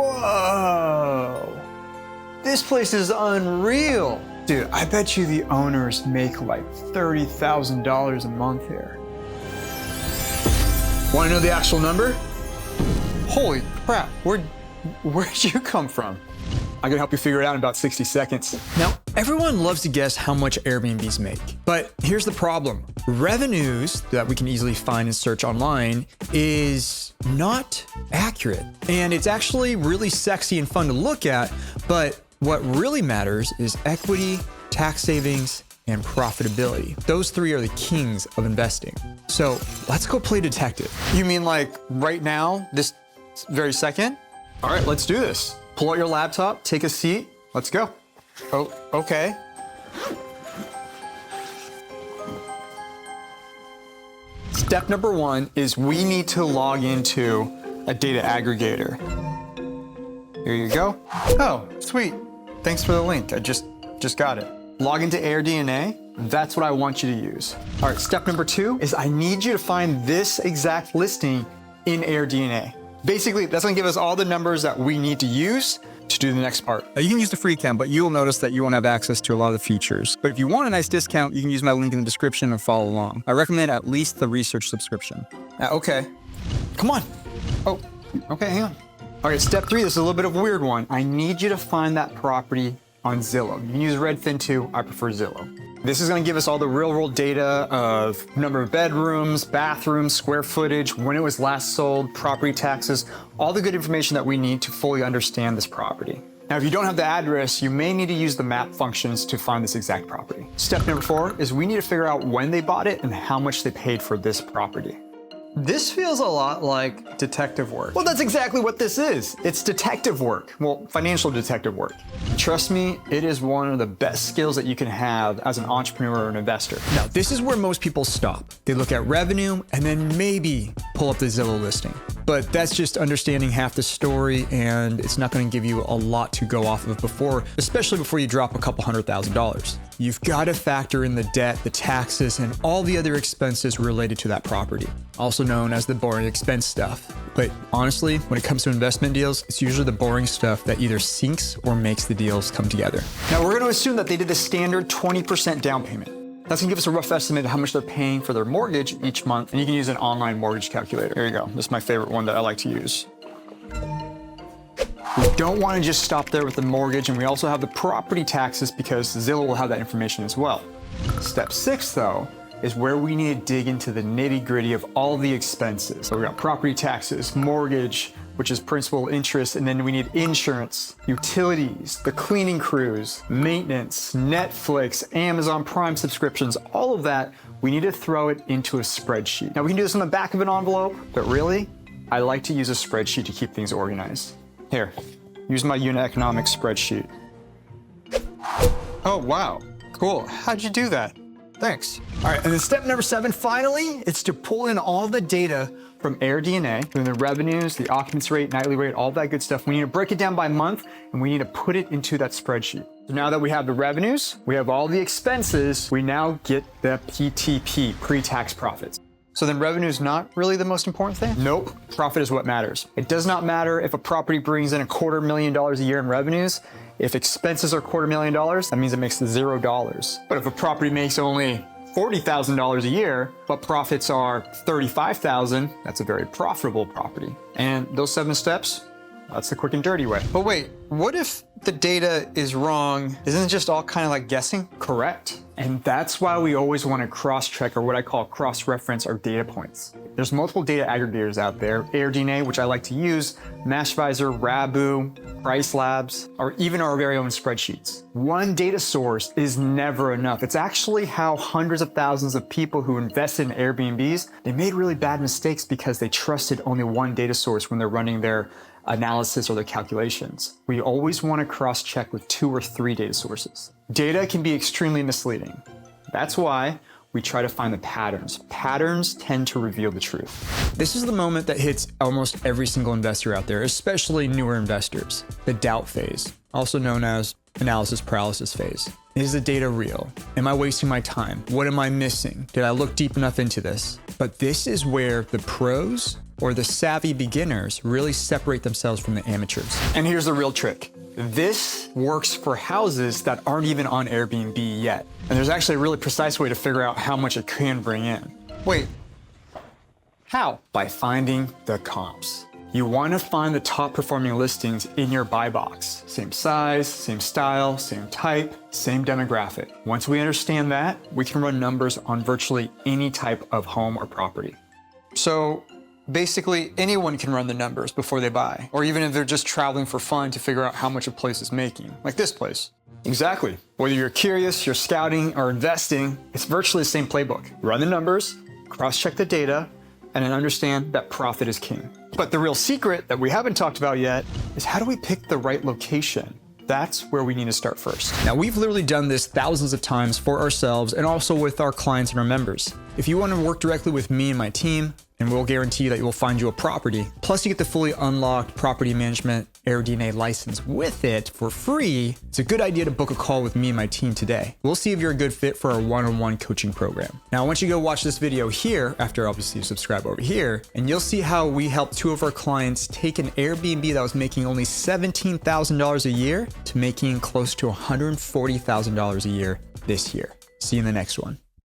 Whoa. This place is unreal. Dude, I bet you the owners make like $30,000 a month here. Want to know the actual number? Holy crap, where'd you come from? I can help you figure it out in about 60 seconds. Now, everyone loves to guess how much Airbnbs make, but here's the problem. Revenues that we can easily find and search online is not accurate. And it's actually really sexy and fun to look at, but what really matters is equity, tax savings, and profitability. Those three are the kings of investing. So let's go play detective. You mean like right now, this very second? All right, let's do this. Pull out your laptop, take a seat, let's go. Oh, okay. Step number one is we need to log into a data aggregator. Here you go. Oh, sweet. Thanks for the link. I just got it. Log into AirDNA. That's what I want you to use. All right, step number two is I need you to find this exact listing in AirDNA. Basically, that's gonna give us all the numbers that we need to use to do the next part. You can use the free account, but you'll notice that you won't have access to a lot of the features. But if you want a nice discount, you can use my link in the description and follow along. I recommend at least the research subscription. Okay. Come on. Oh, okay, hang on. All right, step three, this is a little bit of a weird one. I need you to find that property on Zillow. You can use Redfin too, I prefer Zillow. This is gonna give us all the real world data of number of bedrooms, bathrooms, square footage, when it was last sold, property taxes, all the good information that we need to fully understand this property. Now, if you don't have the address, you may need to use the map functions to find this exact property. Step number four is we need to figure out when they bought it and how much they paid for this property. This feels a lot like detective work. Well, that's exactly what this is. It's detective work. Well, financial detective work. Trust me, it is one of the best skills that you can have as an entrepreneur or an investor. Now, this is where most people stop. They look at revenue and then maybe pull up the Zillow listing. But that's just understanding half the story, and it's not going to give you a lot to go off of especially before you drop a couple $100,000. You've got to factor in the debt, the taxes, and all the other expenses related to that property, also known as the boring expense stuff. But honestly, when it comes to investment deals, it's usually the boring stuff that either sinks or makes the deals come together. Now, we're going to assume that they did the standard 20% down payment. That's gonna give us a rough estimate of how much they're paying for their mortgage each month, and you can use an online mortgage calculator. Here you go. This is my favorite one that I like to use. We don't want to just stop there with the mortgage, and we also have the property taxes because Zillow will have that information as well. Step 6, though, is where we need to dig into the nitty-gritty of all the expenses. So we got property taxes, mortgage, which is principal, interest, and then we need insurance, utilities, the cleaning crews, maintenance, Netflix, Amazon Prime subscriptions, all of that, we need to throw it into a spreadsheet. Now, we can do this on the back of an envelope, but really, I like to use a spreadsheet to keep things organized. Here, use my unit economics spreadsheet. Oh, wow, cool. How'd you do that? Thanks. All right, and then step number 7, finally, it's to pull in all the data from AirDNA, from the revenues, the occupancy rate, nightly rate, all that good stuff. We need to break it down by month, and we need to put it into that spreadsheet. So now that we have the revenues, we have all the expenses, we now get the PTP, pre-tax profits. So then revenue is not really the most important thing? Nope, profit is what matters. It does not matter if a property brings in $250,000 a year in revenues. If expenses are $250,000, that means it makes $0. But if a property makes only $40,000 a year, but profits are $35,000, that's a very profitable property. And those 7 steps, that's the quick and dirty way. But wait, what if the data is wrong? Isn't it just all kind of like guessing? Correct. And that's why we always want to cross-check, or what I call cross-reference, our data points. There's multiple data aggregators out there, AirDNA, which I like to use, Mashvisor, Rabu, Price Labs, or even our very own spreadsheets. One data source is never enough. It's actually how hundreds of thousands of people who invested in Airbnbs, they made really bad mistakes because they trusted only one data source when they're running their analysis or their calculations. We always want to cross-check with 2 or 3 data sources. Data can be extremely misleading. That's why we try to find the patterns. Patterns tend to reveal the truth. This is the moment that hits almost every single investor out there, especially newer investors, the doubt phase, also known as analysis paralysis phase. Is the data real? Am I wasting my time? What am I missing? Did I look deep enough into this? But this is where the pros or the savvy beginners really separate themselves from the amateurs. And here's the real trick. This works for houses that aren't even on Airbnb yet. And there's actually a really precise way to figure out how much it can bring in. Wait, how? By finding the comps. You want to find the top performing listings in your buy box. Same size, same style, same type, same demographic. Once we understand that, we can run numbers on virtually any type of home or property. So basically anyone can run the numbers before they buy, or even if they're just traveling for fun to figure out how much a place is making, like this place. Exactly. Whether you're curious, you're scouting, or investing, it's virtually the same playbook. Run the numbers, cross-check the data, and then understand that profit is king. But the real secret that we haven't talked about yet is how do we pick the right location? That's where we need to start first. Now, we've literally done this thousands of times for ourselves and also with our clients and our members. If you want to work directly with me and my team, and we'll guarantee that we'll find you a property, plus you get the fully unlocked property management AirDNA license with it for free, it's a good idea to book a call with me and my team today. We'll see if you're a good fit for our one-on-one coaching program. Now, I want you to go watch this video here, after obviously you subscribe over here, and you'll see how we helped two of our clients take an Airbnb that was making only $17,000 a year to making close to $140,000 a year this year. See you in the next one.